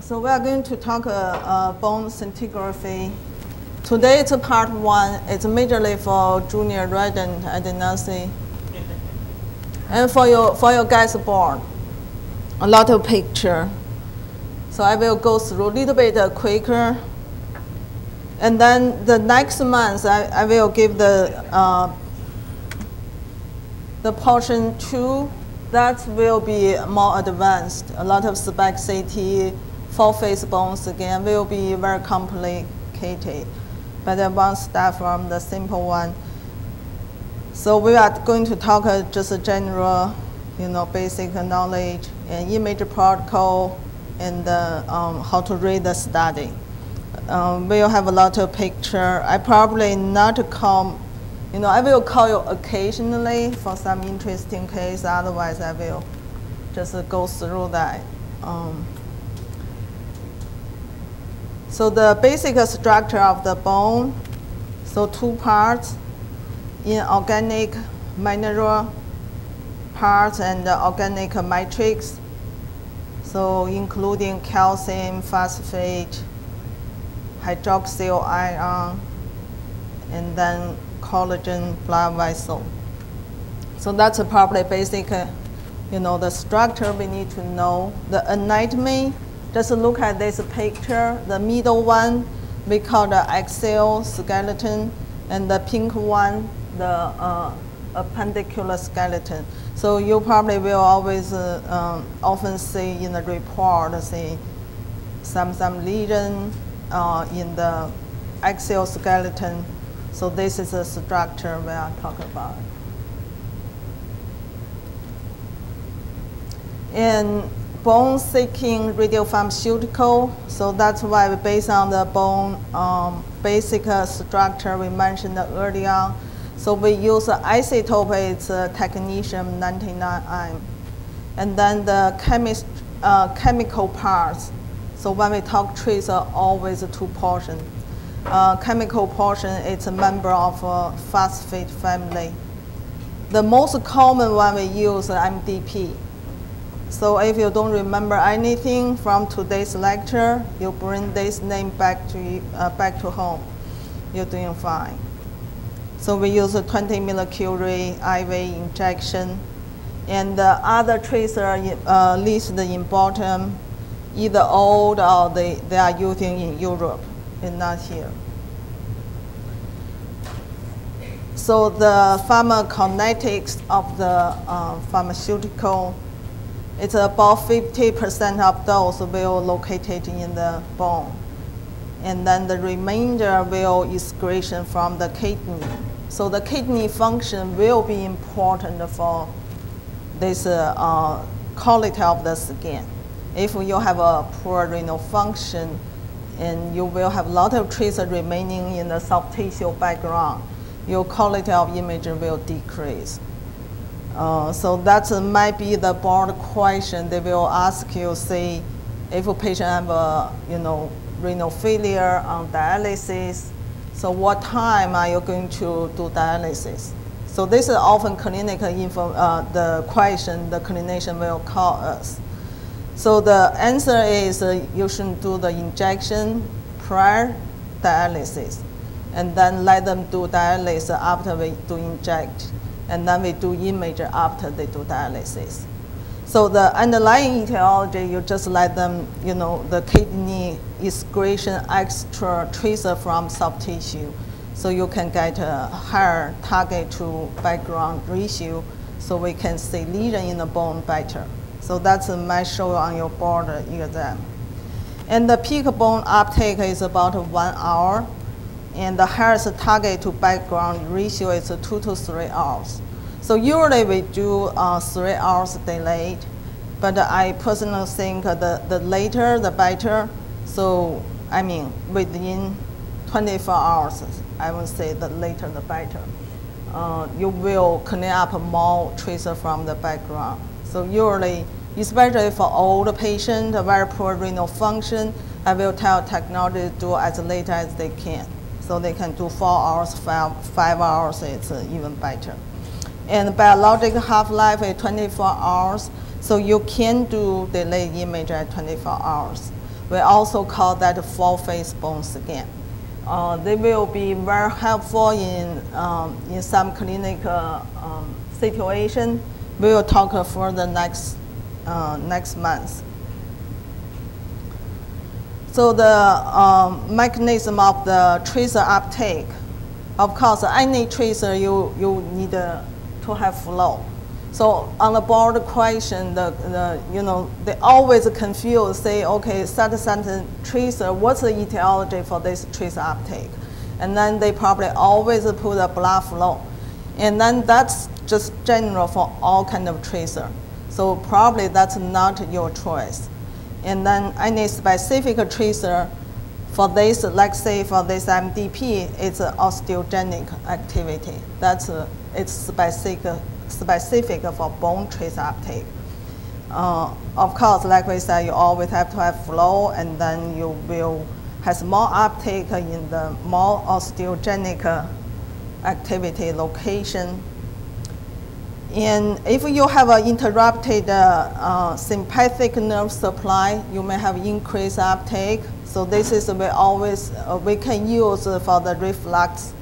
So we are going to talk bone scintigraphy. Today it's a part one. It's majorly for junior resident at the nursery. And for your guys board, a lot of picture. So I will go through a little bit quicker. And then the next month, I will give the portion two. That will be more advanced. A lot of SPECT CT, full-face bones again will be very complicated. But I want to start from the simple one. So we are going to talk just a general, basic knowledge and image protocol and how to read the study. We'll have a lot of picture. I probably not come. I will call you occasionally for some interesting case. Otherwise, I will just go through that. So the basic structure of the bone, so two parts, inorganic mineral parts and organic matrix. So including calcium, phosphate, hydroxyl ion, and then collagen blood vessel. So that's probably basic, the structure we need to know. The anatomy, just look at this picture. The middle one, we call the axial skeleton, and the pink one, the appendicular skeleton. So you probably will always often see in the report, see some lesion in the axial skeleton. So this is a structure we are talking about. And bone-seeking radiopharmaceutical, so that's why based on the bone basic structure we mentioned earlier. So we use isotope, it's technetium-99. And then the chemical parts. So when we talk tracer, always two portions. Chemical portion, it's a member of a phosphate family. The most common one we use MDP. So if you don't remember anything from today's lecture, you bring this name back to home. You're doing fine. So we use a 20 millicurie IV injection. And the other tracer listed in bottom, either old or they are using in Europe. And not here. So the pharmacokinetics of the pharmaceutical, it's about 50% of those will located in the bone. And then the remainder will excretion from the kidney. So the kidney function will be important for this quality of the skin. If you have a poor renal function, and you will have a lot of traces remaining in the soft tissue background, your quality of image will decrease. So that might be the board question. They will ask you, say, if a patient have a renal failure on dialysis, so what time are you going to do dialysis? So this is often clinical info, the question the clinician will call us. So the answer is you should do the injection prior dialysis, and then let them do dialysis after we do inject, and then we do image after they do dialysis. So the underlying etiology, you just let them, the kidney excretion extra tracer from soft tissue, so you can get a higher target to background ratio, so we can see lesion in the bone better. So that's might show on your board exam. And the peak bone uptake is about 1 hour, and the highest target to background ratio is 2 to 3 hours. So usually we do 3 hours delayed, but I personally think the later the better. So I mean within 24 hours, I would say the later the better. You will clean up more tracer from the background. So usually, especially for older patients, very poor renal function, I will tell technology to do as late as they can. So they can do 4 hours, 5 hours, it's even better. And biologic half-life is 24 hours, so you can do delayed image at 24 hours. We also call that full face bone scan. They will be very helpful in some clinical situation. We will talk further next month. So the mechanism of the tracer uptake. Of course, any tracer you need to have flow. So on the board question, they always confuse, say, okay, certain tracer, what's the etiology for this tracer uptake? And then they probably always put a blood flow. And then that's just general for all kind of tracer. So probably that's not your choice. And then any specific tracer for this, like say for this MDP, it's an osteogenic activity. It's specific for bone tracer uptake. Of course, like we said, you always have to have flow, and then you will have more uptake in the more osteogenic activity location. And if you have an interrupted sympathetic nerve supply, you may have increased uptake. So this is we can use for the reflux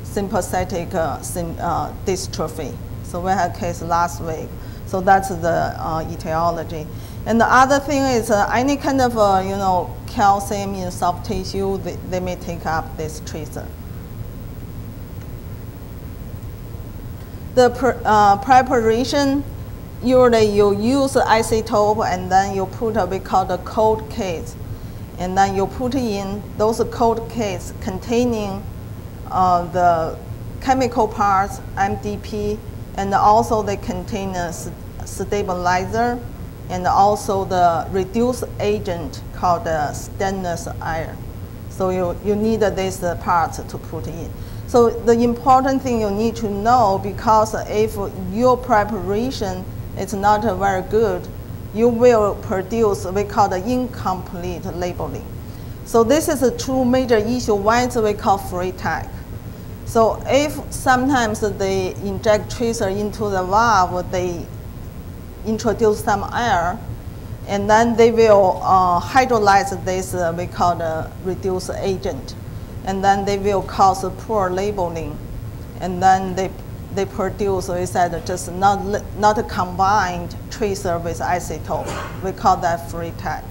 sympathetic dystrophy. So we had a case last week. So that's the etiology. And the other thing is any kind of calcium in soft tissue, they may take up this tracer. The preparation, usually you use isotope and then you put we call the cold case. And then you put in those cold case containing the chemical parts, MDP, and also they contain a stabilizer and also the reduced agent called the stainless iron. So you need these parts to put in. So the important thing you need to know, because if your preparation is not very good, you will produce what we call the incomplete labeling. So this is a two major issue. One is we call free tag. So if sometimes they inject tracer into the valve, they introduce some air, and then they will hydrolyze this we call the reduced agent, and then they will cause poor labeling, and then they produce, we said, just not a combined tracer with isotope. We call that free tag.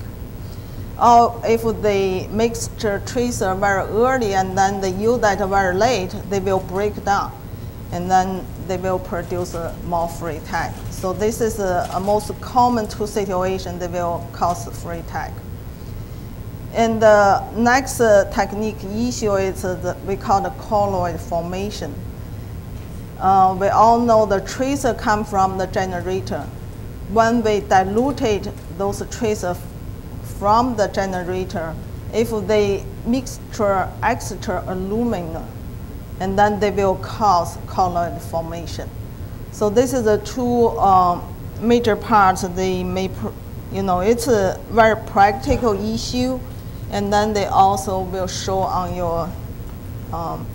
Or if they mixture tracer very early and then they use that very late, they will break down, and then they will produce more free tag. So this is a most common two situation that will cause free tag. And the next technique issue is we call the colloid formation. We all know the tracer come from the generator. When we diluted those tracer from the generator, if they mixture extra aluminum, and then they will cause colloid formation. So this is the two major parts. They may, it's a very practical issue, and then they also will show on your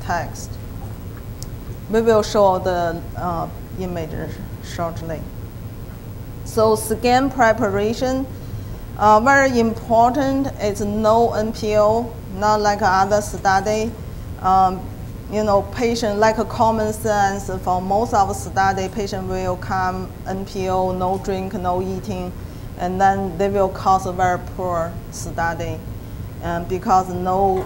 text. We will show the image shortly. So scan preparation, very important. It's no NPO, not like other study. Patient, like a common sense, for most of the study, patient will come NPO, no drink, no eating, and then they will cause a very poor study. And because no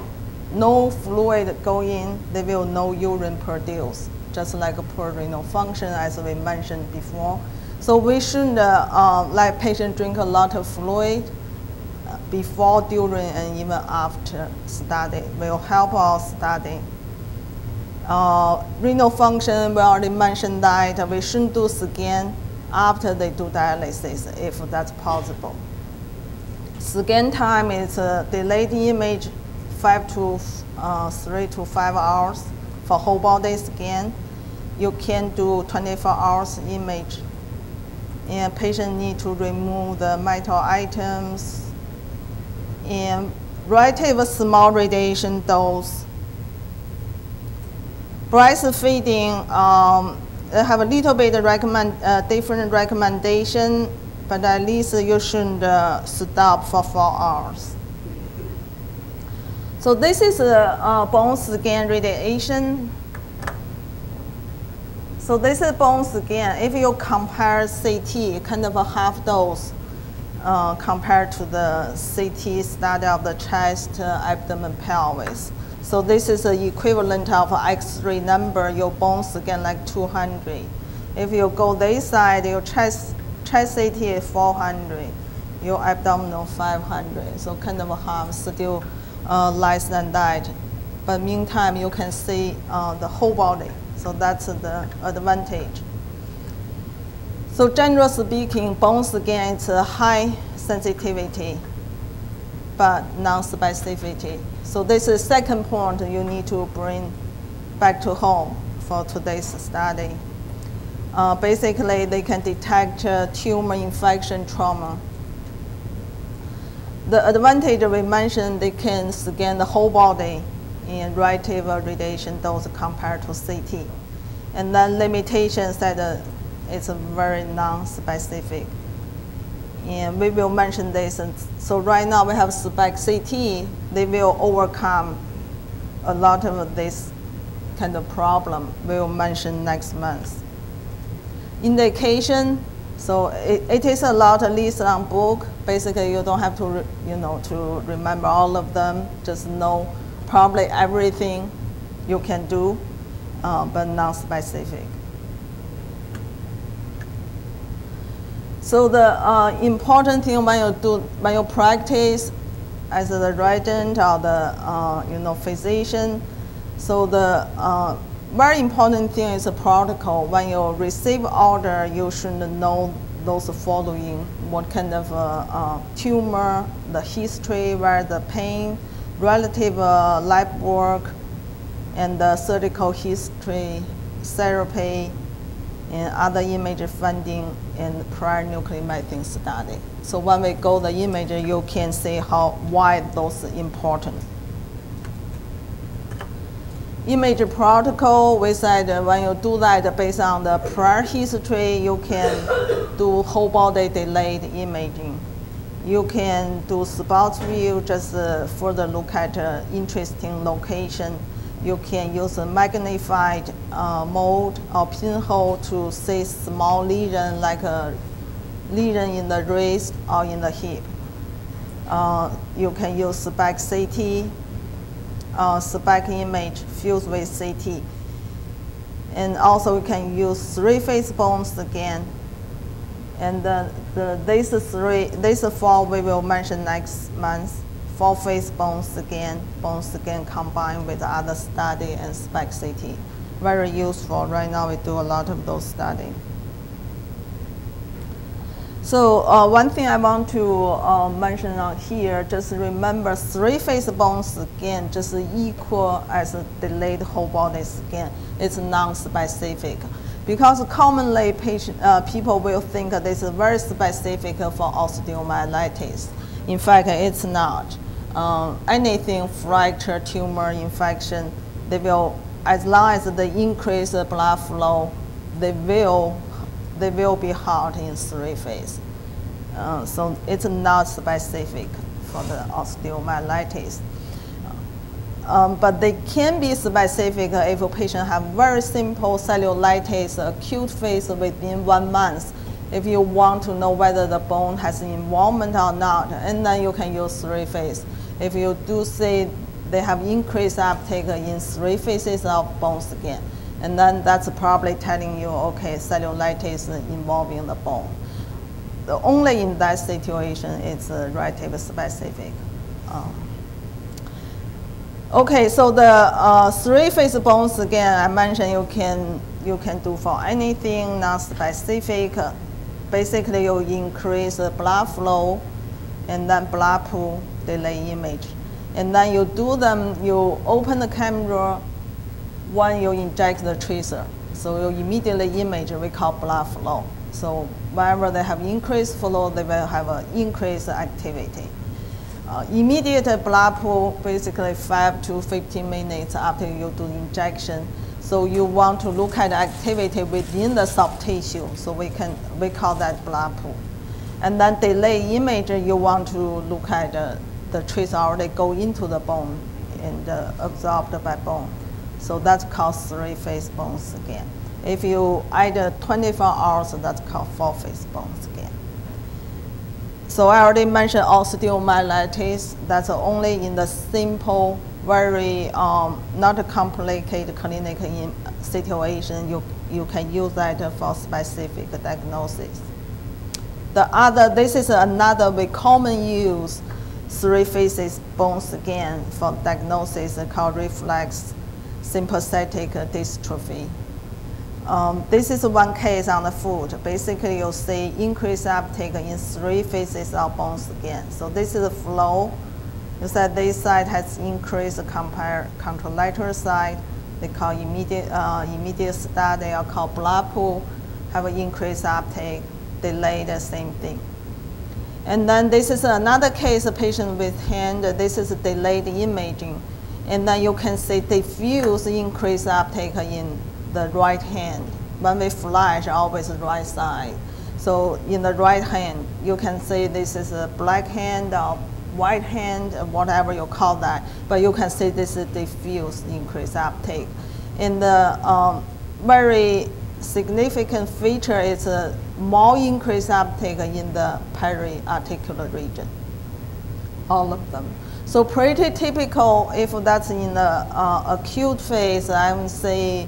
fluid go in, they will no urine produce, just like a poor renal function, as we mentioned before. So we shouldn't let patient drink a lot of fluid before, during, and even after study. Will help our study. Renal function, we already mentioned that we shouldn't do scan after they do dialysis, if that's possible. Scan time is a delayed image, 3 to 5 hours for whole body scan. You can do 24 hours image. And patient need to remove the metal items and relatively small radiation dose. Breastfeeding, they have a little bit different recommendation, but at least you shouldn't stop for 4 hours. So this is a bone scan radiation. So this is bone scan. If you compare CT, kind of a half dose compared to the CT study of the chest, abdomen, pelvis. So this is the equivalent of X-ray number, your bone scan like 200. If you go this side, your chest CT is 400, your abdominal 500. So kind of a half, still less than that. But meantime, you can see the whole body. So that's the advantage. So generally speaking, bone scan is a high sensitivity, but non-specificity. So this is the second point you need to bring back to home for today's study. Basically, they can detect tumor infection trauma. The advantage we mentioned, they can scan the whole body in relative radiation dose compared to CT. And then limitations that it's very non-specific. And we will mention this. And so right now we have spec CT. They will overcome a lot of this kind of problem. We will mention next month. Indication. So it is a lot listed on book. Basically, you don't have to to remember all of them. Just know probably everything you can do, but non-specific. So the important thing when you practice as the resident or the physician, so the very important thing is a protocol. When you receive order, you should know those following: what kind of tumor, the history, where the pain, relative lab work, and the surgical history, therapy, and other image funding, and prior nuclear medicine study. So when we go the image, you can see why those are important. Image protocol, we said when you do that based on the prior history, you can do whole body delayed imaging. You can do spot view, just further look at interesting location. You can use a magnified mode or pinhole to see small lesion, like a lesion in the wrist or in the hip. You can use spec CT, spec image fused with CT. And also you can use three-phase bone scan. And these four we will mention next month. Four-phase bone scan combined with other study and spec CT. Very useful. Right now we do a lot of those studies. So one thing I want to mention on here, just remember three-phase bone scan just equal as a delayed whole body scan. It's non-specific. Because commonly people will think that this is very specific for osteomyelitis. In fact, it's not. Anything fracture, tumor, infection, they will, as long as they increase the blood flow, they will be hard in three-phase. So it's not specific for the osteomyelitis. But they can be specific if a patient have very simple cellulitis, acute phase within 1 month. If you want to know whether the bone has involvement or not, and then you can use three-phase. If you do see they have increased uptake in three phases of bone scan, and then that's probably telling you, okay, cellulitis involving the bone. Only in that situation it's relatively specific. Okay, so the three-phase bone scan I mentioned you can do for anything non-specific. Basically, you increase the blood flow, and then blood pool delay image, and then you do them. You open the camera when you inject the tracer, so you immediately image. We call blood flow. So whenever they have increased flow, they will have an increased activity. Immediate blood pool, basically 5 to 15 minutes after you do injection. So you want to look at activity within the soft tissue. So we call that blood pool. And then delay image, you want to look at the trace already go into the bone. and absorbed by bone. So that's called three-phase bone scan. If you either 24 hours, that's called four-phase bone scan. So I already mentioned osteomyelitis. That's only in the simple, very not a complicated clinical situation. You can use that for specific diagnosis. This is another very common use three-phase bone scan for diagnosis called reflex sympathetic dystrophy. This is one case on the foot. Basically, you'll see increased uptake in three phases of bone scan. So this is the flow. You said this side has increased compared contralateral side. They call immediate study or called blood pool, have an increased uptake. Delay, the same thing. And then this is another case, a patient with hand. This is delayed imaging. And then you can see diffuse increased uptake in the right hand. When we flash, always the right side. So in the right hand, you can see this is a black hand or white hand, whatever you call that. But you can see this is diffuse increased uptake. And the very significant feature is a more increased uptake in the periarticular region, all of them. So pretty typical if that's in the acute phase, I would say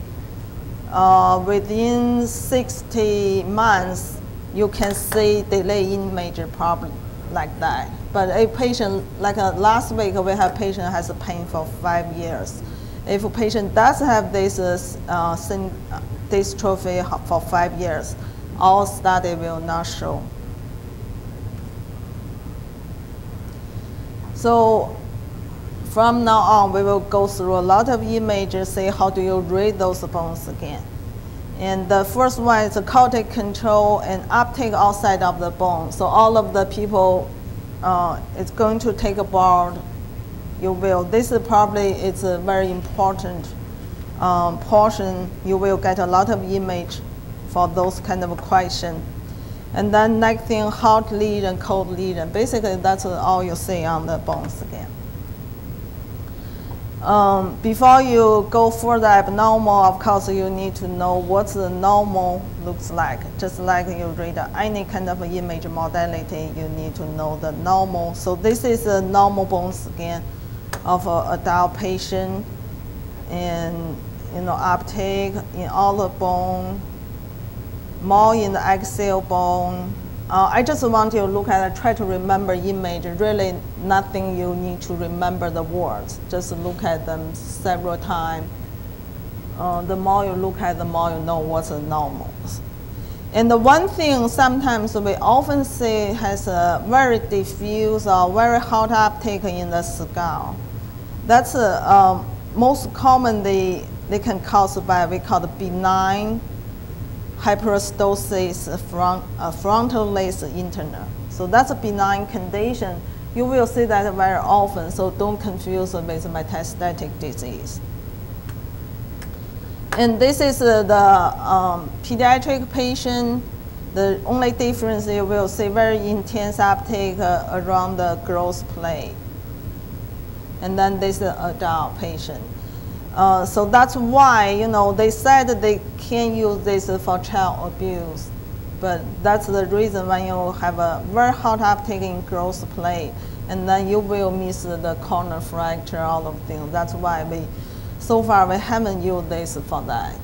within 60 months, you can see delay in major problem like that. But a patient, like last week, we have a patient has a pain for 5 years. If a patient does have this dystrophy for 5 years, our study will not show. So from now on, we will go through a lot of images, say how do you read those bones again. And the first one is the cortic control and uptake outside of the bone. So all of the people, it's going to take a board. You will. This is probably it's a very important portion. You will get a lot of image for those kind of questions. And then next thing, hot lesion, cold lesion. Basically, that's all you see on the bones again. Before you go further abnormal, of course, you need to know what the normal looks like. Just like you read any kind of image modality, you need to know the normal. So this is a normal bone scan of an adult patient, and uptake in all the bone, more in the axial bone. I just want you to look at it, try to remember image. Really nothing you need to remember the words. Just look at them several times. The more you look at, the more you know what's the normals. And the one thing sometimes we often see has a very diffuse or very hot uptake in the skull. That's most commonly they can cause by we call the benign hyperostosis frontal lace internal. So that's a benign condition. You will see that very often, so don't confuse it with metastatic disease. And this is the pediatric patient. The only difference you will see very intense uptake around the growth plate. And then this is an adult patient. So that's why, they said they can't use this for child abuse. But that's the reason when you have a very hot uptake in growth plate, and then you will miss the corner fracture, all of things. That's why so far we haven't used this for that.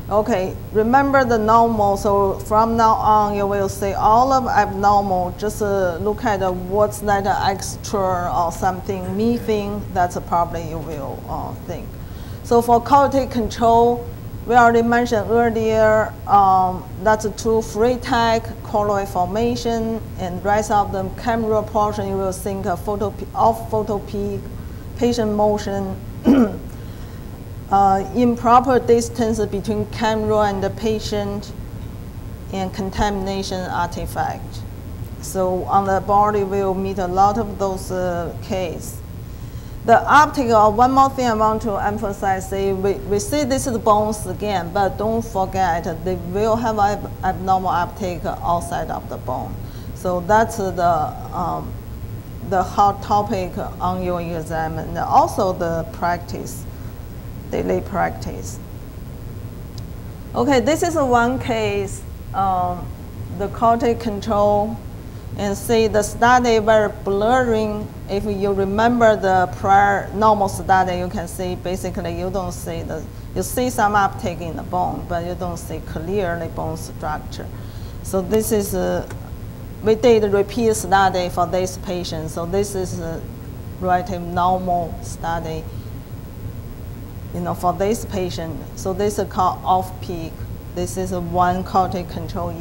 Okay, remember the normal. So from now on, you will see all of abnormal. Just look at what's that extra or something missing. That's probably you will think. So for cortic control, we already mentioned earlier, that's a two free tag, colloid formation, and rest of the camera portion, you will think of photo peak, patient motion, improper distance between camera and the patient, and contamination artifact. So on the body, we'll meet a lot of those cases. The optic, one more thing I want to emphasize, we see this is bones again, but don't forget they will have abnormal uptake outside of the bone. So that's the the hot topic on your exam, and also the practice, daily practice. Okay, this is one case, the quality control, and see the study very blurring. If you remember the prior normal study, you can see basically you don't see you see some uptake in the bone, but you don't see clearly bone structure. So this is we did a repeat study for this patient. So this is a relative normal study, for this patient. So this is called off-peak. This is one quality control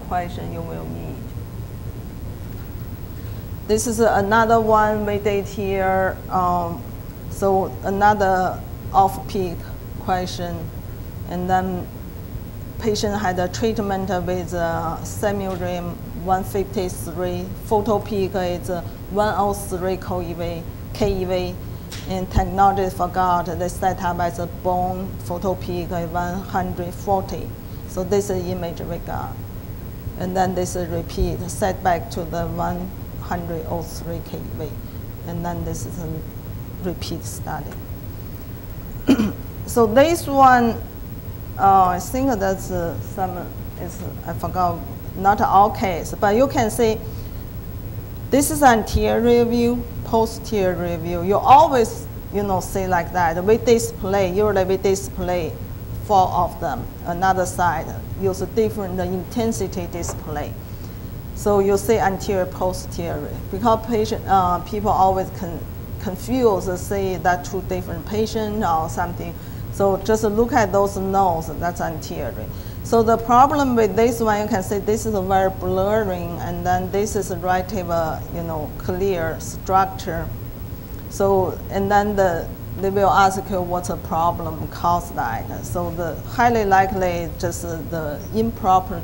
question you will need. This is another one we did here. So another off-peak question, and then patient had a treatment with Semirim 153, photo peak is 103 KEV, and technology forgot they set up as a bone photo peak 140. So this is image we got. And then this is repeat, set back to the 103 KEV. And then this is a repeat study. So this one, I think that's I forgot, not all case, but you can see this is anterior view, posterior view. You always, see like that. We display, usually we display 4 of them. Another side use a different intensity display. So you see anterior, posterior, because people always confuse, say that 2 different patients or something. So just look at those nodes, that's anterior. So the problem with this one, you can see this is a very blurring, and then this is a relative, clear structure. So, and then they will ask you what's the problem caused that. So the highly likely just the improper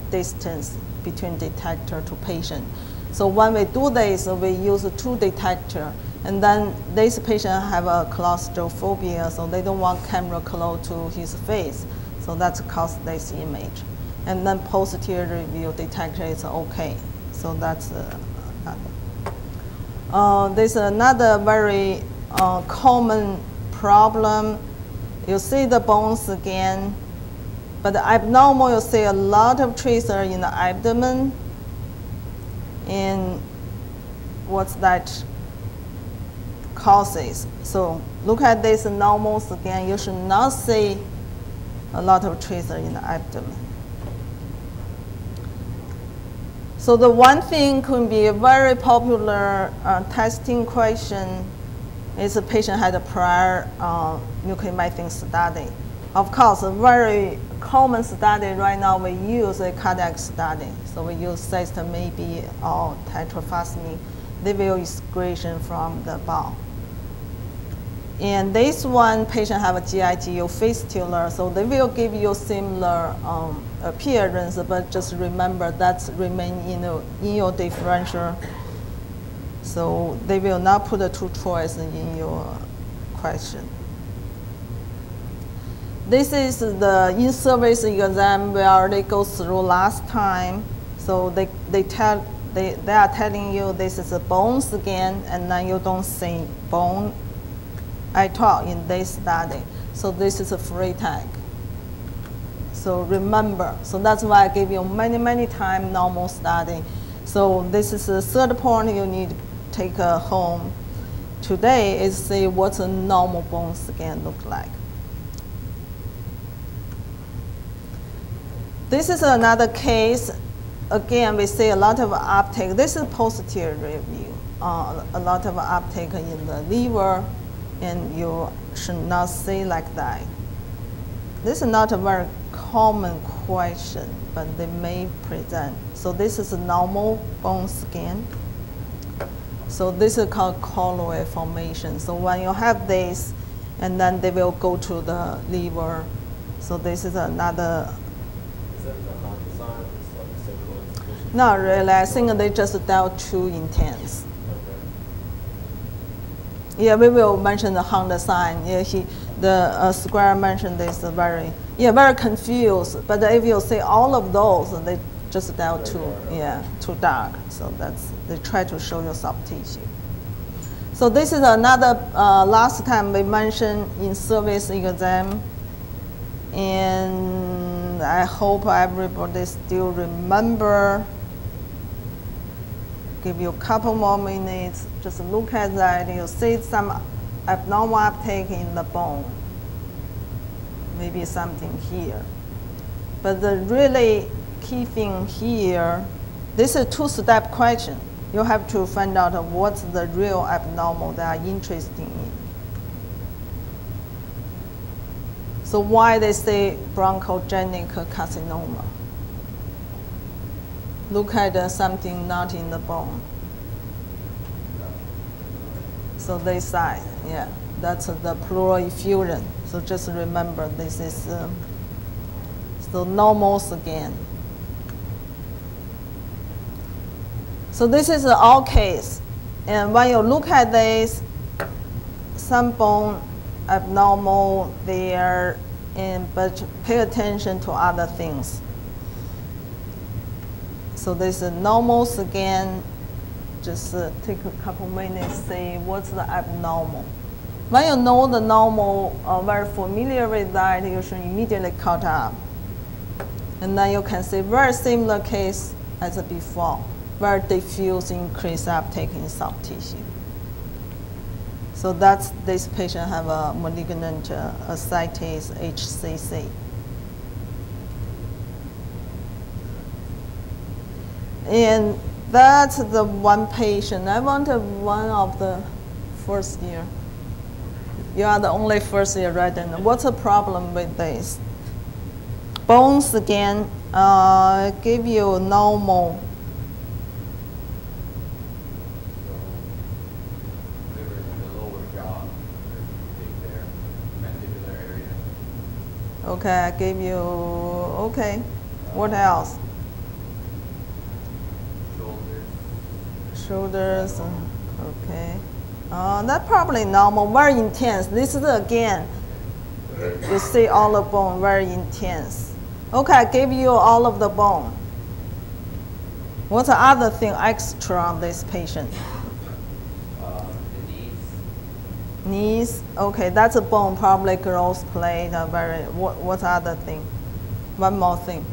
distance between detector to patient. So when we do this, we use 2 detector. And then this patient have a claustrophobia, so they don't want camera close to his face. So that's caused this image. And then posterior view detector is okay. So that's there's another very common problem. You see the bones again, but the abnormal, you see a lot of tracer in the abdomen. And what's that causes? So look at this normals again. You should not see a lot of tracer in the abdomen. So the one thing could be a very popular testing question is a patient had a prior nuclear medicine study. Of course, a very common study right now we use a cardiac study. So we use maybe or tetraphosphine. They will excretion from the bowel. And this one patient have a GIGU fistula, so they will give you similar appearance, but just remember that's remain in your differential. So they will not put a 2 choice in your question. This is the in-service exam we already go through last time. So they are telling you this is a bones again, and then you don't see bone at all in this study. So this is a free tag. So remember, so that's why I give you many times normal study. So this is the 3rd point you need to take home today is see what's a normal bone scan look like. This is another case. Again, we see a lot of uptake. This is posterior view. A lot of uptake in the liver, and you should not see like that. This is not a very common question, but they may present. So this is a normal bone scan. So this is called colloid formation. So when you have this, and then they will go to the liver. So this is another. Is that the hard design? It's like a simple. Not really. I think they just dealt too intense. Yeah, we will mention the Honda sign. Yeah, the Square mentioned this very confused. But if you see all of those, they just down too, yeah, too dark. So they try to show you soft tissue. So this is another, last time we mentioned in service exam. And I hope everybody still remember. Give you a couple more minutes, just look at that. You see some abnormal uptake in the bone. Maybe something here. But the really key thing here, this is a two-step question. You have to find out what's the real abnormal they are interested in. So why they say bronchogenic carcinoma? Look at something not in the bone. So they say, yeah, that's the pleural effusion. So just remember, this is so normals again. So this is all case. And when you look at this, some bone abnormal there, but pay attention to other things. So this is normals again. Just take a couple minutes, see what's the abnormal. When you know the normal, very familiar with that, you should immediately cut up. And then you can see very similar case as before, very diffuse increased uptake in soft tissue. So that's this patient have a malignant ascites HCC. And that's the one patient. I wanted one of the first year. You are the only first year resident. What's the problem with this? Bones again, give you normal. Okay, I gave you, okay. What else? Shoulders, okay. That's probably normal, very intense. This is again, you see all the bone, very intense. Okay, I gave you all of the bone. What's the other thing extra on this patient? The knees. Knees, okay, that's a bone, probably growth plate. What's the other thing? One more thing.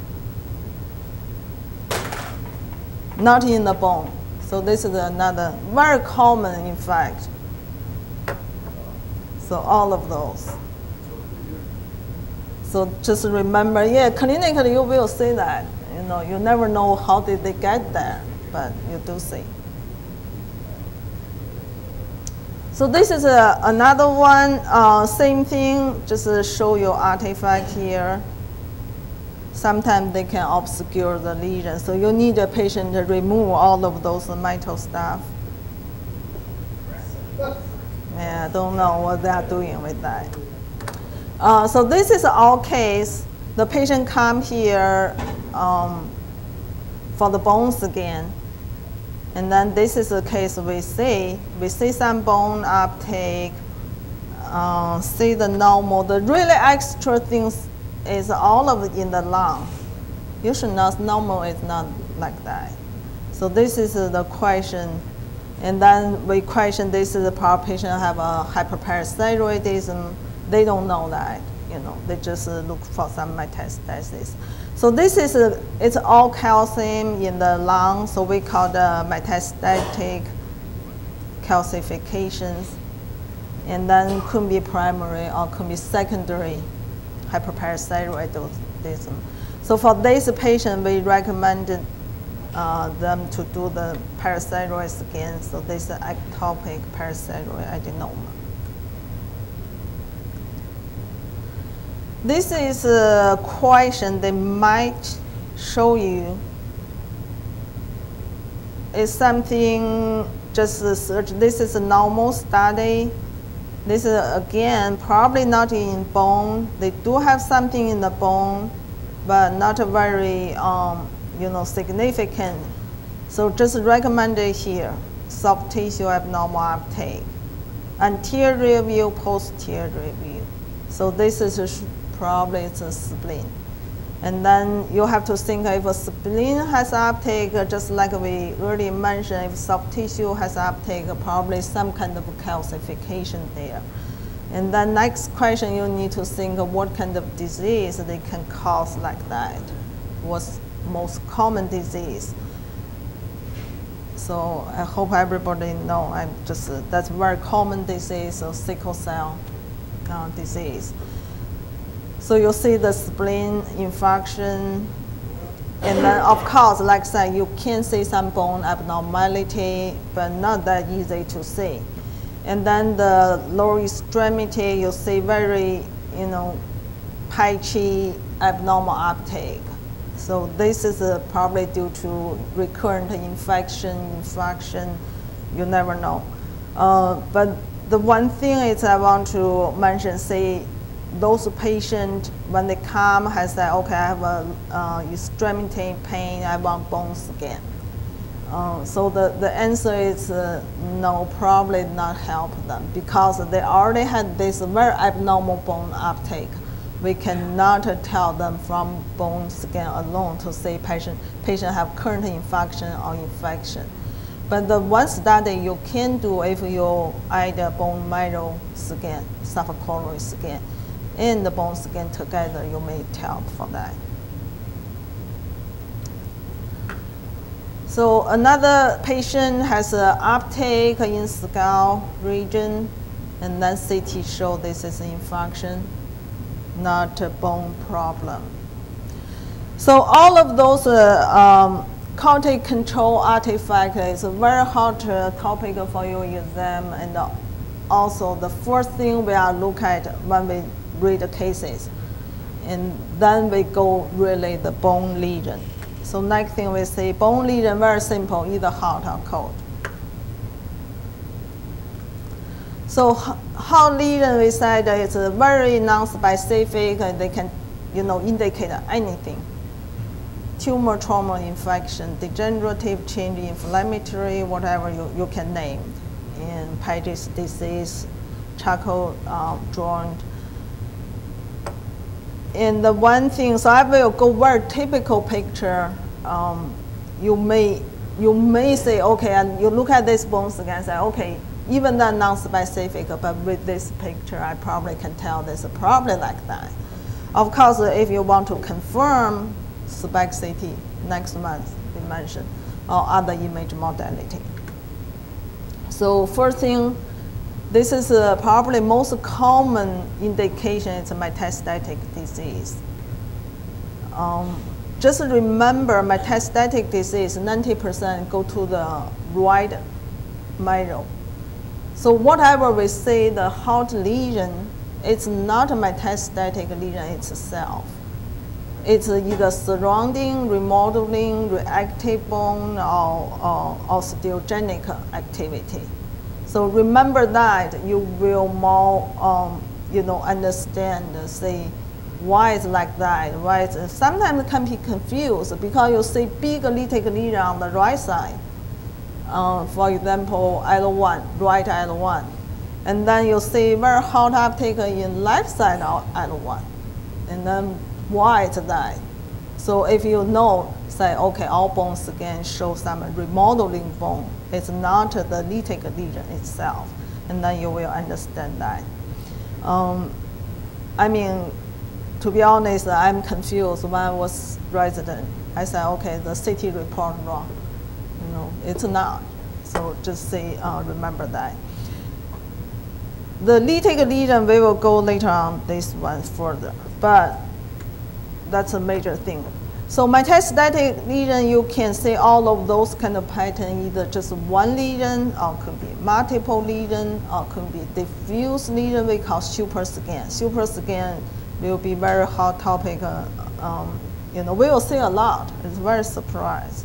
Not in the bone. So this is another, very common in fact. So all of those. So just remember, yeah, clinically you will see that. You know, you never know how did they get there, but you do see. So this is another one, same thing, just show you artifact here. Sometimes they can obscure the lesion, so you need a patient to remove all of those metal stuff. Yeah, I don't know what they are doing with that. So this is all case. The patient come here for the bones again. And then this is the case we see. We see some bone uptake, see the normal. The really extra things is all of it in the lung. You should know normal is not like that. So this is the question. And then we question this is the patient have a hyperparathyroidism. They don't know that, you know. They just look for some metastasis. So this is it's all calcium in the lung. So we call the metastatic calcifications. And then could be primary or could be secondary hyperparathyroidism. So for this patient, we recommended them to do the parathyroid scan. So this is ectopic parathyroid adenoma. This is a question they might show you. It's something, just search. This is a normal study. This is, again, probably not in bone. They do have something in the bone, but not a very significant. So just recommended here, soft tissue abnormal uptake. Anterior view, posterior view. So this is probably it's a spleen. And then you have to think if a spleen has uptake, just like we already mentioned, if soft tissue has uptake, probably some kind of calcification there. And then next question, you need to think of what kind of disease they can cause like that. What's most common disease? So I hope everybody know. That's a very common disease, so sickle cell disease. So you see the spleen infection, and then of course, like I said, you can see some bone abnormality, but not that easy to see. And then the lower extremity, you see very, patchy abnormal uptake. So this is probably due to recurrent infection, you never know. But the one thing is I want to mention, say, those patients, when they come, has said, okay, I have a extremity pain, I want bone scan. So the answer is no, probably not help them because they already had this very abnormal bone uptake. We cannot tell them from bone scan alone to say patient have current infection or infection. But the one study you can do if you add a bone marrow scan, subchoroidal scan, and the bone scan together, you may tell for that. So another patient has an uptake in skull region, and then CT show this is an infection, not a bone problem. So all of those quality control artifacts is a very hot topic for your exam, and also the first thing we are look at when we read the cases, and then we go really the bone lesion. So next thing we say, bone lesion, very simple, either hot or cold. So hot lesion, we said it's very non-specific, and they can, indicate anything. Tumor, trauma, infection, degenerative change, inflammatory, whatever you can name. And Metastatic disease, charcoal joint. And the one thing, so I will go very typical picture. You may say, okay, and you look at this bone scan and say, okay, even though non-specific, but with this picture, I probably can tell this is probably like that. Of course, if you want to confirm, SPECT CT next month, we mentioned, or other image modality. So first thing, this is probably most common indication, it's a metastatic disease. Just remember, metastatic disease, 90% go to the right marrow. So whatever we say, the hot lesion, it's not a metastatic lesion itself. It's either surrounding, remodeling, reactive bone, or osteogenic activity. So remember that, you will more, understand, say, why it's like that, why it's, sometimes it can be confused because you see big lytic lesion on the right side. For example, L1, right L1. And then you see very hot uptake in left side of L1. And then why it's that? So if you know, say, okay, all bone scan show some remodeling bone. It's not the lytic lesion itself. And then you will understand that. I mean, to be honest, I'm confused when I was resident. I said, okay, the CT report wrong. It's not. So just say, remember that. The lytic lesion, we will go later on this one further, but that's a major thing. So metastatic lesion, you can see all of those kind of patterns, either just one lesion, or could be multiple lesion, or could be diffuse lesion we call super scan. Super scan will be very hot topic. We will see a lot. It's very surprised.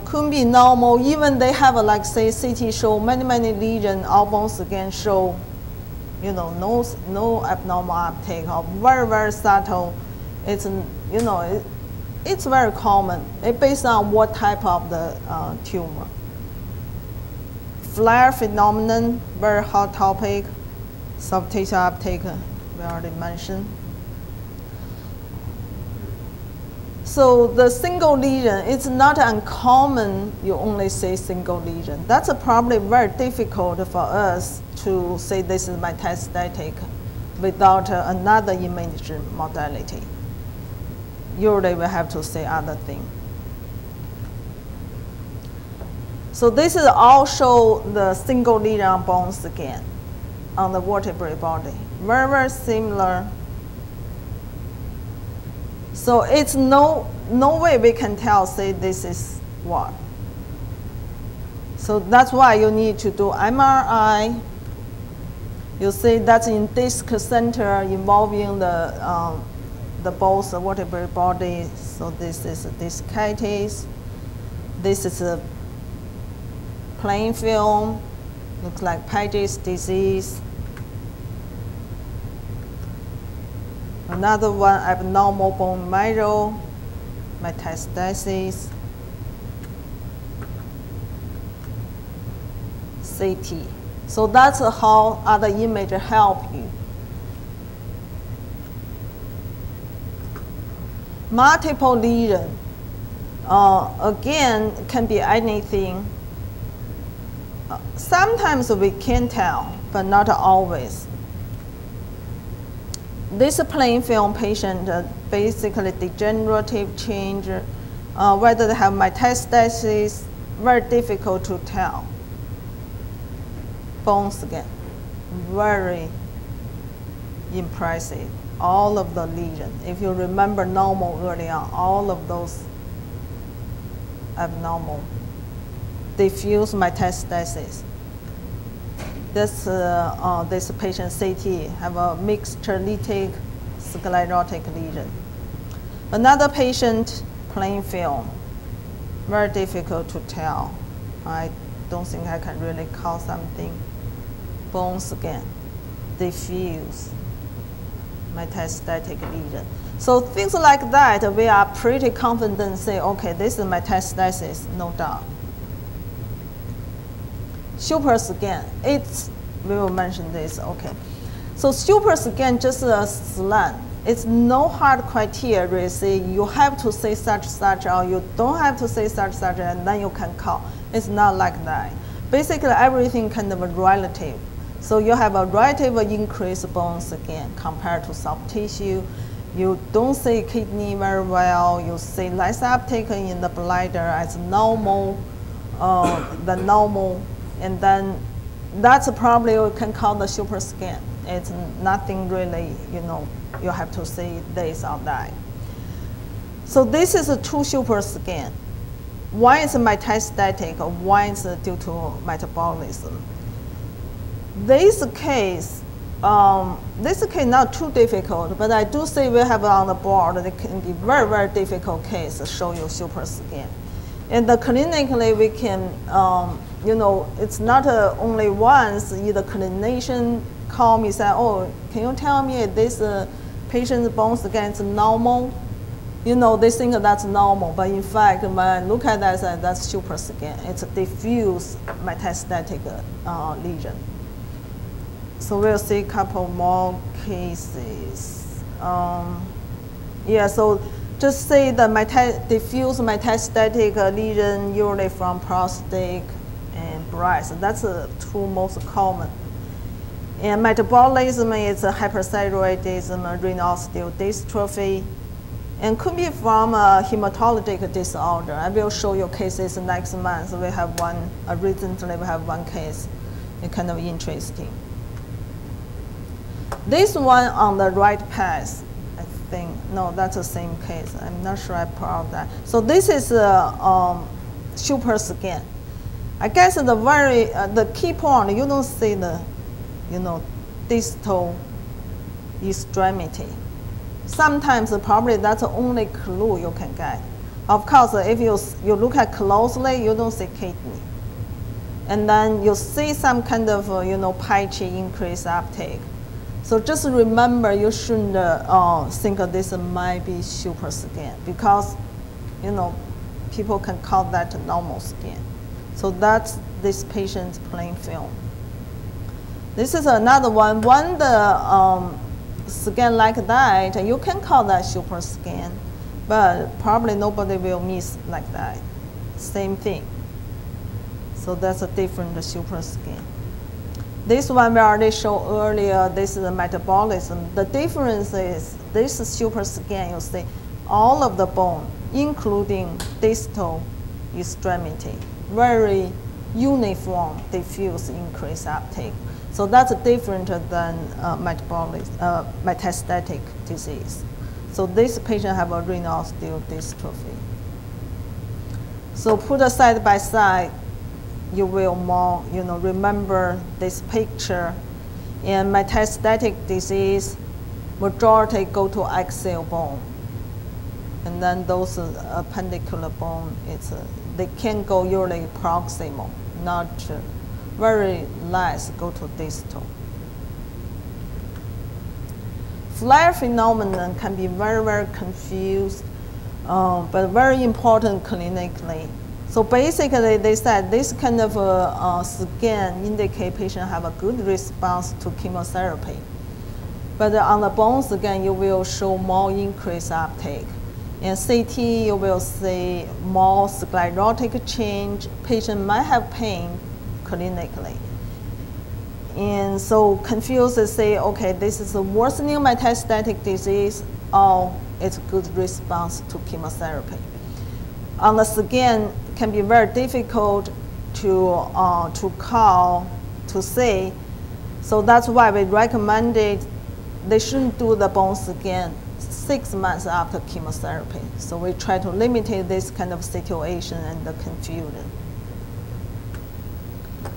Could be normal. Even they have like say CT show many lesions. All bone scan show, no abnormal uptake or very subtle. It's it's very common. It's based on what type of the tumor. Flare phenomenon, very hot topic. Soft tissue uptake, we already mentioned. So the single lesion, it's not uncommon you only say single lesion. That's probably very difficult for us to say this is metastatic without another imaging modality. Usually we have to say other thing. So this is also the single lesion on bones again, on the vertebrate body. Very, very similar. So it's no way we can tell, say this is what. So that's why you need to do MRI. You see that's in disc center involving the both the vertebrate body. So this is a discitis. This is a plain film. Looks like Metastatic Disease. Another one, abnormal bone marrow, metastasis, CT. So that's how other images help you. Multiple lesion, again, can be anything. Sometimes we can tell, but not always. This plain film patient, basically degenerative change, whether they have metastasis, very difficult to tell. Bones again, very impressive. All of the lesion, if you remember normal early on, all of those abnormal. Diffuse metastasis. This patient CT have a mixed lytic sclerotic lesion. Another patient, plain film, very difficult to tell. I don't think I can really call something. Bones again, diffuse metastatic lesion. So things like that, we are pretty confident say, okay, this is metastasis, no doubt. Super scan, we will mention this, okay. So super scan, just a slant. It's no hard criteria, say you have to say such, or you don't have to say such, and then you can call. It's not like that. Basically, everything kind of relative. So you have a relative increase bones again compared to soft tissue. You don't see kidney very well. You see less uptake in the bladder as normal, the normal. And then that's probably you can call the super scan. It's nothing really, you have to say this or that. So this is a true super scan. One is metastatic, one is due to metabolism. This case not too difficult, but I do say we have on the board, it can be very, very difficult case to show you super scan. And clinically we can, it's not only once, either clinician call me, say, oh, can you tell me if this patient's bone scan is normal? They think that's normal, but in fact, when I look at that, that's super scan. It's a diffuse metastatic lesion. So we'll see a couple more cases. So just say the diffuse metastatic lesion usually from prostate and breast. That's the two most common. And metabolism is hyperthyroidism, renal osteodystrophy, and could be from a hematologic disorder. I will show you cases next month. We have one, recently we have one case. It's kind of interesting. This one on the right path, I think, no, that's the same case. I'm not sure I proved that. So this is a super scan. I guess the key point, you don't see the, distal extremity. Sometimes probably that's the only clue you can get. Of course, if you look at closely, you don't see kidney. And then you see some kind of, patchy increased uptake. So just remember, you shouldn't think this might be super scan because, people can call that normal scan. So that's this patient's plain film. This is another one. When the scan like that, you can call that super scan. But probably nobody will miss like that. Same thing. So that's a different super scan. This one we already showed earlier, this is the metabolism. The difference is this super scan, you see all of the bone, including distal extremity, very uniform, diffuse increased uptake. So that's different than metastatic disease. So this patient have a renal osteodystrophy. So put side by side, you will more, remember this picture. In metastatic disease, majority go to axial bone. And then those appendicular bone, they can go usually proximal, not very less go to distal. Flare phenomenon can be very, very confused, but very important clinically. So basically, they said this kind of scan indicate patient have a good response to chemotherapy. But on the bone scan, you will show more increased uptake. In CT, you will see more sclerotic change. Patient might have pain clinically. And so confused, they say, okay, this is a worsening metastatic disease, or it's good response to chemotherapy. On the scan, can be very difficult to call, to say. So that's why we recommended they shouldn't do the bone scan 6 months after chemotherapy. So we try to limit this kind of situation and the confusion.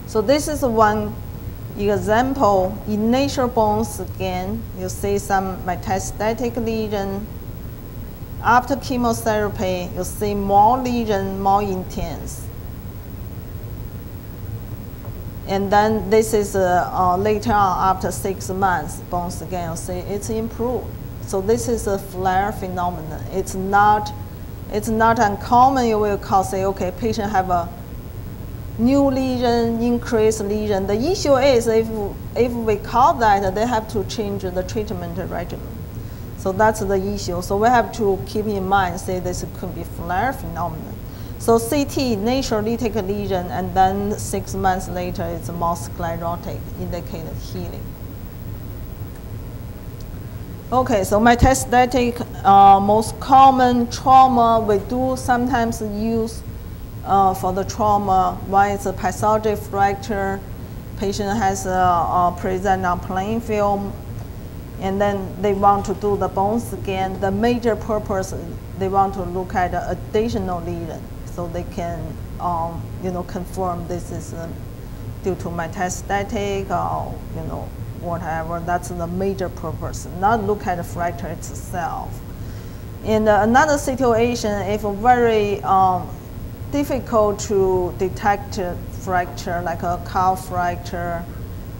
So this is one example. Initial bone scan, you see some metastatic lesion. After chemotherapy, you see more lesion, more intense. And then this is later on, after 6 months, bone scan, you see it's improved. So this is a flare phenomenon. It's not uncommon. You will call, say, okay, patient have a new lesion, increased lesion. The issue is if we call that, they have to change the treatment regimen. So that's the issue. So we have to keep in mind, say this could be flare phenomenon. So CT, initial lytic lesion, and then 6 months later, it's more sclerotic, indicated healing. Okay, so metastatic, most common trauma we do sometimes use for the trauma. One is a pathologic fracture. Patient has present on plain film, and then they want to do the bone scan. The major purpose, they want to look at the additional lesion, so they can, confirm this is due to metastatic or, whatever. That's the major purpose, not look at the fracture itself. In another situation, if very difficult to detect fracture, like a calf fracture,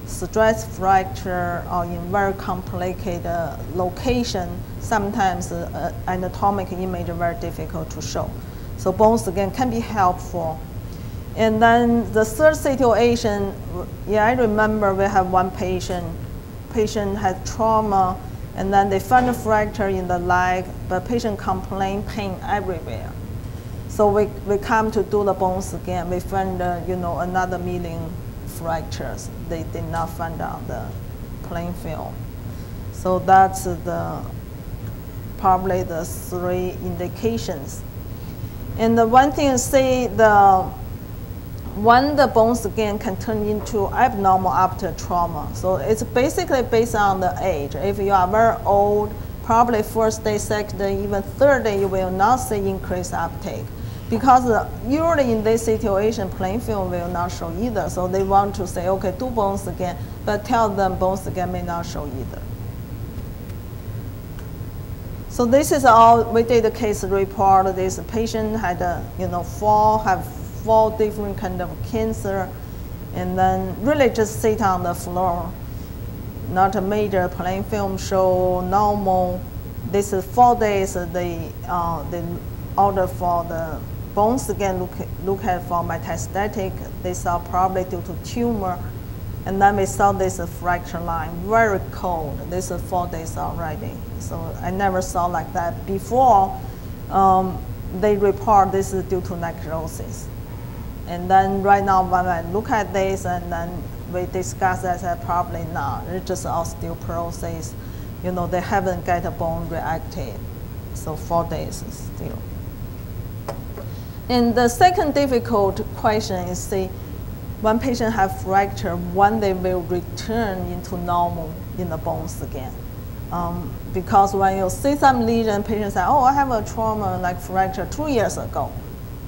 stress fracture, or in very complicated location, sometimes anatomic image is very difficult to show. So bone scan can be helpful. And then the third situation, I remember we have one patient had trauma, and then they found a fracture in the leg, but patient complained pain everywhere. So we come to do the bone scan. We found, another million fractures. They did not find out the plain film. So that's probably the 3 indications. And the one thing is, say when the bone scan can turn into abnormal after trauma. So it's basically based on the age. If you are very old, probably first day, second day, even third day, you will not see increased uptake. Because usually in this situation, plain film will not show either. So they want to say, okay, do bone scan, but tell them bone scan may not show either. So this is all, we did a case report. This patient had have 4 different kind of cancer, and then really just sit on the floor. Not a major plain film show, normal. This is 4 days, they order for the bone scan, look at for metastatic. They saw probably due to tumor. And then we saw this fracture line, very cold. This is 4 days already. So I never saw like that before. they report this is due to necrosis. And then right now when I look at this and then we discuss that, I said probably not. It's just osteoporosis. You know, they haven't got a bone reactive. So 4 days still. And the second difficult question is, see, when patient have fracture, when they will return into normal in the bones again. Because when you see some lesion, patients say, oh, I have a trauma like fracture 2 years ago.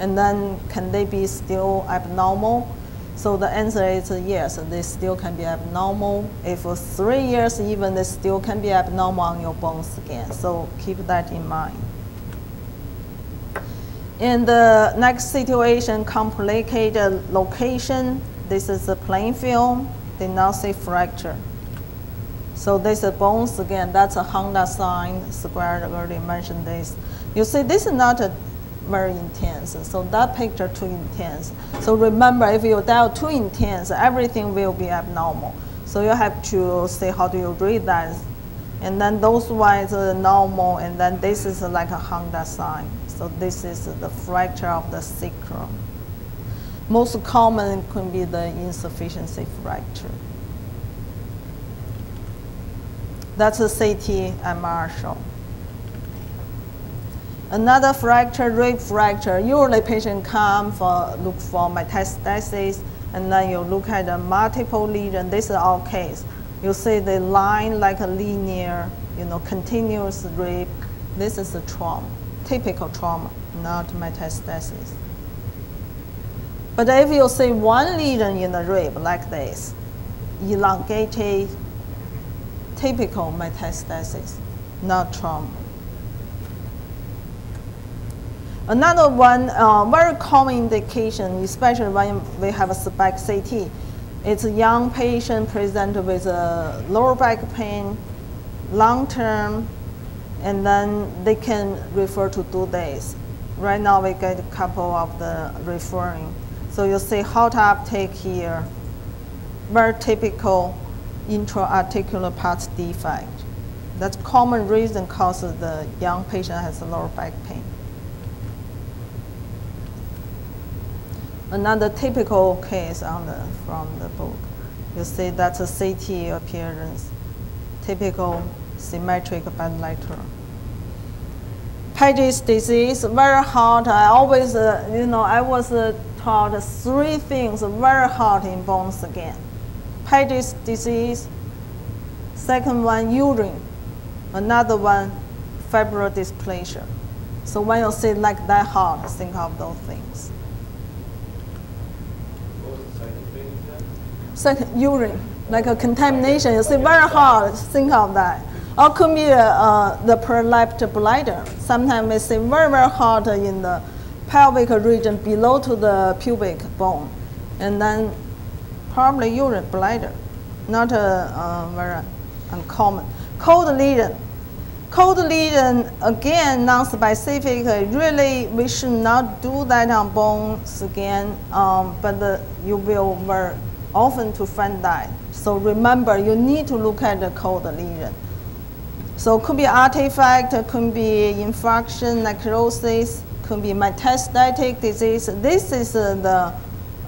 And then can they be still abnormal? So the answer is yes, they still can be abnormal. If for 3 years even, they still can be abnormal on your bones again. So keep that in mind. In the next situation, complicated location. This is a plain film, they now say fracture. So this is bones again, that's a Honda sign, Square already mentioned this. You see, this is not a very intense, so that picture too intense. So remember, if you dial too intense, everything will be abnormal. So you have to see how do you read that. And then those ones are normal, and then this is like a Honda sign. So this is the fracture of the sacrum. Most common could be the insufficiency fracture. That's a CT MR show. Another fracture, rib fracture. Usually patient come for look for metastasis, and then you look at the multiple lesion. This is our case. You see the line like a linear, you know, continuous rib. This is a trauma, typical trauma, not metastasis. But if you see one lesion in the rib like this, elongated, typical metastasis, not trauma. Another one, very common indication, especially when we have a SPECT CT, it's a young patient presented with a lower back pain, long term, and then they can refer to 2 days. Right now we get a couple of the referring. So you see hot uptake here, very typical intra-articular parts defect. That's common reason causes the young patient has a lower back pain. Another typical case from the book. You see that's a CT appearance, typical symmetric bilateral. Paget's disease, very hard. I always, I was taught 3 things very hard in bones again. Paget's disease, second one, urine, another one, fibrodysplasia. So when you see like that hard, think of those things. Second, urine, like a contamination. You see very hard, think of that. Or could be the prolapsed bladder. Sometimes we see very, very hard in the pelvic region below to the pubic bone. And then probably urine bladder, not very uncommon. Cold lesion. Cold lesion, again, non-specific. Really, we should not do that on bones again, but you will very often to find that. So remember, you need to look at the cold lesion. So it could be artifact, it could be infarction, necrosis, could be metastatic disease. This is the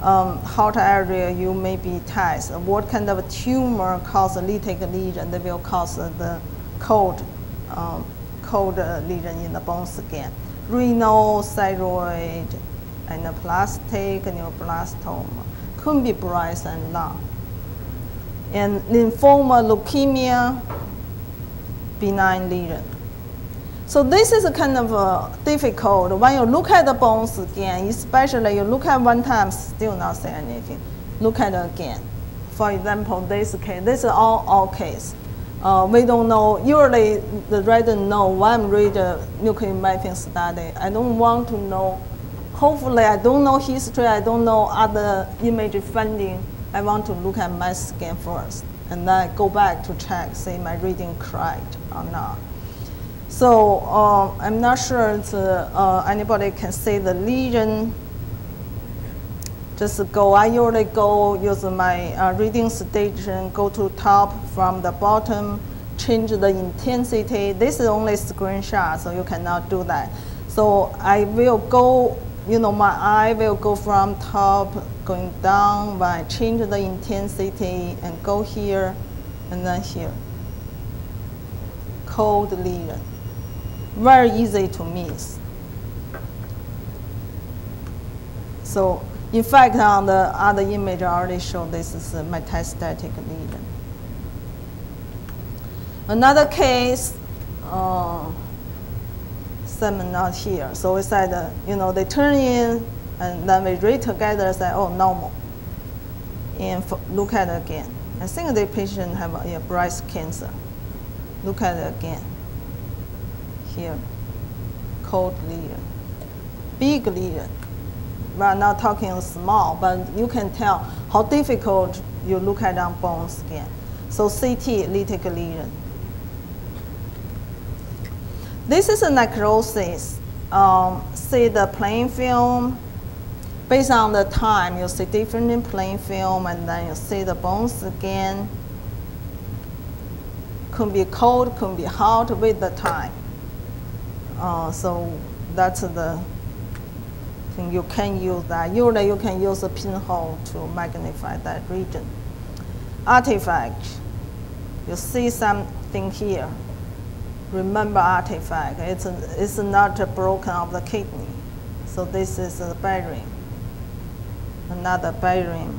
hot area you may be tested. What kind of tumor causes lytic lesion that will cause the cold lesion in the bones again. Renal, thyroid, anaplastic, neuroblastoma. Could be breast and lung. And lymphoma, leukemia, benign lesion. So this is kind of difficult. When you look at the bones again, especially you look at one time, still not say anything. Look at it again. For example, this case, this is all case. We don't know, usually the reader know when I read a nuclear mapping study, I don't want to know, hopefully I don't know history, I don't know other image finding. I want to look at my scan first, and then go back to check, see my reading correct or not. So I'm not sure anybody can see the lesion. Just go, I usually go use my reading station, go to top from the bottom, change the intensity. This is only screenshot, so you cannot do that. So I will go, my eye will go from top going down when I change the intensity and go here and then here. Cold lesion. Very easy to miss. So in fact, on the other image, I already showed this is a metastatic lesion. Another case, semen not here. So we said, they turn in, and then we read together and say, oh, normal. And look at it again. I think the patient have a breast cancer. Look at it again. Here, cold lesion, big lesion. We're not talking small, but you can tell how difficult you look at on bone scan. So CT, lytic lesion. This is a necrosis. See the plain film. Based on the time, you see different in plain film, and then you see the bone scan. Could be cold, could be hot with the time. So that's the thing you can use that. Usually you can use a pinhole to magnify that region. Artifact. You see something here. Remember artifact. It's not broken of the kidney. So this is a bearing. Another bearing.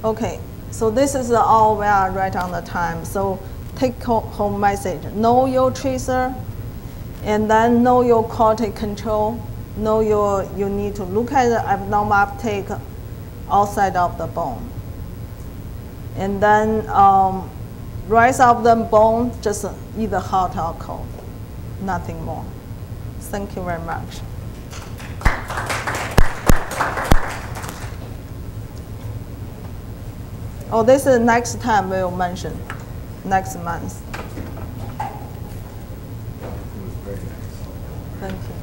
Okay. So this is all we are right on the time. So take home message. Know your tracer, and then know your quality control. Know you need to look at the abnormal uptake outside of the bone. And then rest of the bone, just either hot or cold. Nothing more. Thank you very much. Oh, this is next time we'll mention, next month. It was very nice. Thank you.